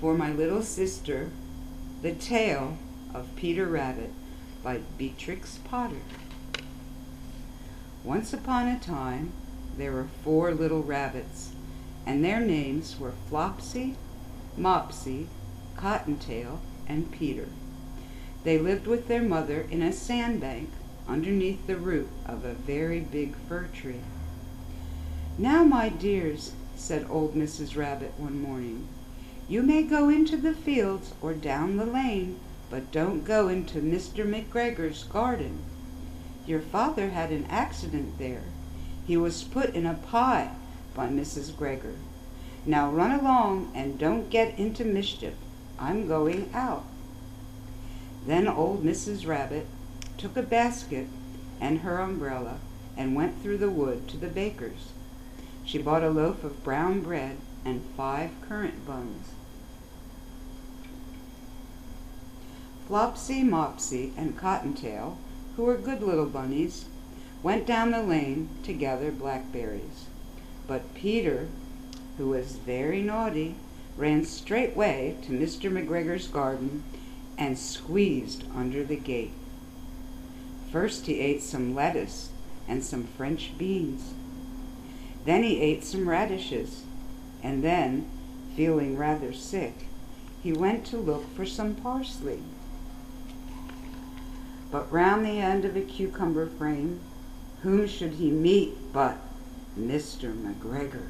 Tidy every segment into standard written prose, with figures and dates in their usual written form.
for my little sister, The Tale of Peter Rabbit by Beatrix Potter. Once upon a time, there were 4 little rabbits, and their names were Flopsy, Mopsy, Cottontail, and Peter. They lived with their mother in a sandbank underneath the root of a very big fir tree. "Now, my dears," said old Mrs. Rabbit one morning, "you may go into the fields or down the lane, but don't go into Mr. McGregor's garden. Your father had an accident there. He was put in a pie by Mrs. Gregor. Now run along and don't get into mischief. I'm going out." Then old Mrs. Rabbit took a basket and her umbrella and went through the wood to the baker's. She bought a loaf of brown bread and 5 currant buns. Flopsy, Mopsy, and Cottontail, who were good little bunnies, went down the lane to gather blackberries. But Peter, who was very naughty, ran straightway to Mr. McGregor's garden and squeezed under the gate. First he ate some lettuce and some French beans. Then he ate some radishes, and then, feeling rather sick, he went to look for some parsley. But round the end of a cucumber frame, whom should he meet but Mr. McGregor?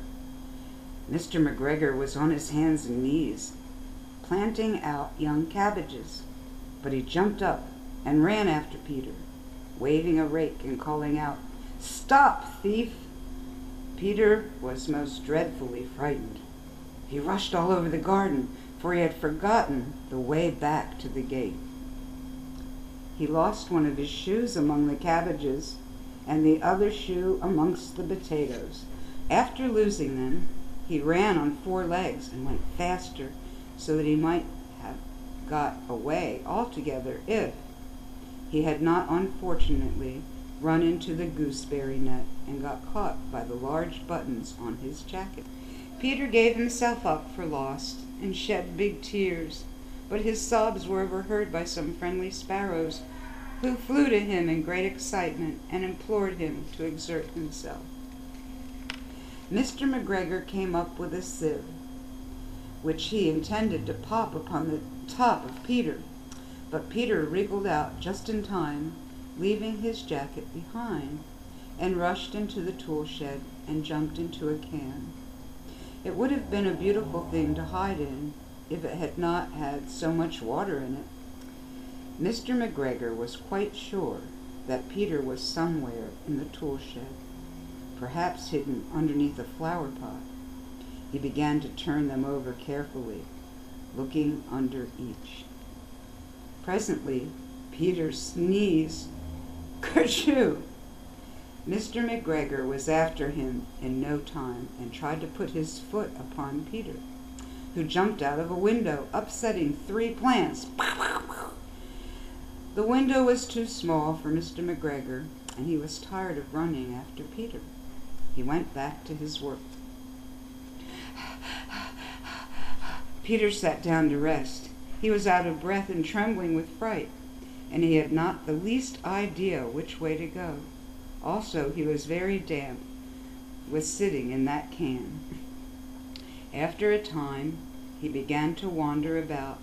Mr. McGregor was on his hands and knees, planting out young cabbages, but he jumped up and ran after Peter, waving a rake and calling out, "Stop, thief!" Peter was most dreadfully frightened. He rushed all over the garden, for he had forgotten the way back to the gate. He lost one of his shoes among the cabbages, and the other shoe amongst the potatoes. After losing them, he ran on 4 legs and went faster, so that he might have got away altogether if he had not unfortunately run into the gooseberry net and got caught by the large buttons on his jacket. Peter gave himself up for lost and shed big tears, but his sobs were overheard by some friendly sparrows, who flew to him in great excitement and implored him to exert himself. Mr. McGregor came up with a sieve, which he intended to pop upon the top of Peter, but Peter wriggled out just in time, leaving his jacket behind, and rushed into the tool shed and jumped into a can. It would have been a beautiful thing to hide in if it had not had so much water in it. Mr. McGregor was quite sure that Peter was somewhere in the tool shed, perhaps hidden underneath a flower pot. He began to turn them over carefully, looking under each. Presently, Peter sneezed. Kershoo! Mr. McGregor was after him in no time and tried to put his foot upon Peter, who jumped out of a window, upsetting 3 plants. The window was too small for Mr. McGregor, and he was tired of running after Peter. He went back to his work. Peter sat down to rest. He was out of breath and trembling with fright, and he had not the least idea which way to go. Also, he was very damp with sitting in that can. After a time, he began to wander about,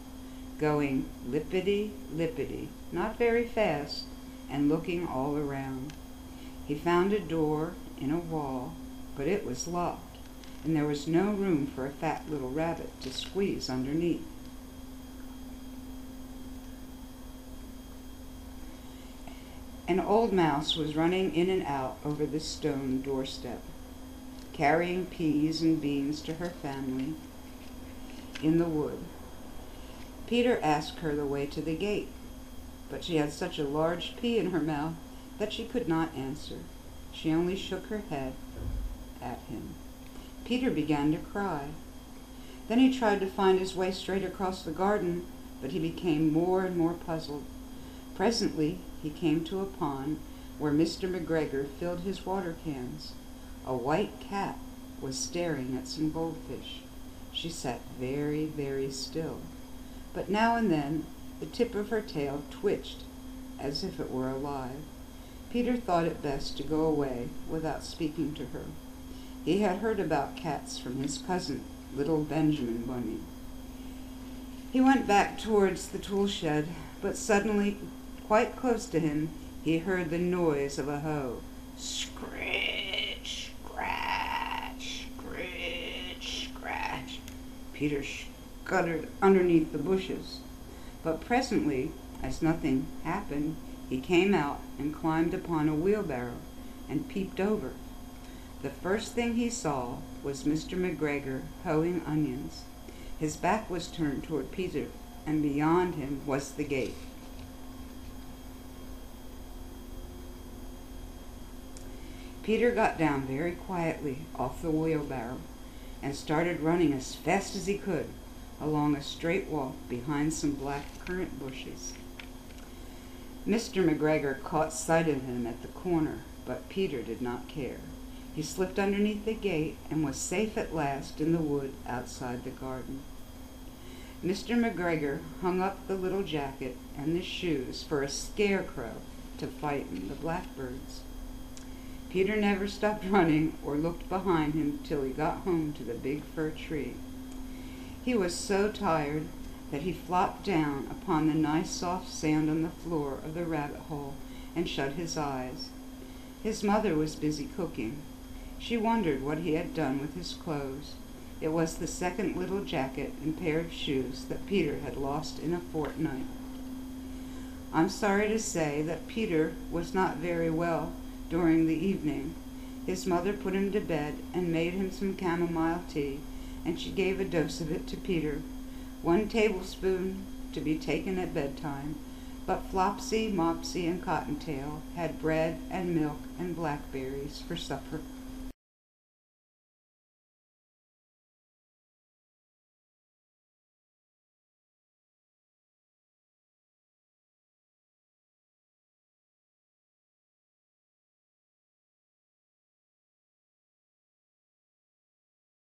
going lippity-lippity, not very fast, and looking all around. He found a door in a wall, but it was locked, and there was no room for a fat little rabbit to squeeze underneath. An old mouse was running in and out over the stone doorstep, carrying peas and beans to her family in the wood. Peter asked her the way to the gate, but she had such a large pea in her mouth that she could not answer. She only shook her head at him. Peter began to cry. Then he tried to find his way straight across the garden, but he became more and more puzzled. Presently he came to a pond where Mr. McGregor filled his water cans. A white cat was staring at some goldfish. She sat very, very still, but now and then the tip of her tail twitched as if it were alive. Peter thought it best to go away without speaking to her. He had heard about cats from his cousin, little Benjamin Bunny. He went back towards the tool shed, but suddenly, quite close to him, he heard the noise of a hoe. Scritch, scratch, scritch, scratch. Peter scuttered underneath the bushes, but presently, as nothing happened, he came out and climbed upon a wheelbarrow and peeped over. The first thing he saw was Mr. McGregor hoeing onions. His back was turned toward Peter, and beyond him was the gate. Peter got down very quietly off the wheelbarrow and started running as fast as he could along a straight walk behind some black currant bushes. Mr. McGregor caught sight of him at the corner, but Peter did not care. He slipped underneath the gate and was safe at last in the wood outside the garden. Mr. McGregor hung up the little jacket and the shoes for a scarecrow to frighten the blackbirds. Peter never stopped running or looked behind him till he got home to the big fir tree. He was so tired that he flopped down upon the nice soft sand on the floor of the rabbit hole and shut his eyes. His mother was busy cooking. She wondered what he had done with his clothes. It was the second little jacket and pair of shoes that Peter had lost in a fortnight. I'm sorry to say that Peter was not very well during the evening. His mother put him to bed and made him some chamomile tea, and she gave a dose of it to Peter, 1 tablespoon to be taken at bedtime, but Flopsy, Mopsy, and Cottontail had bread and milk and blackberries for supper.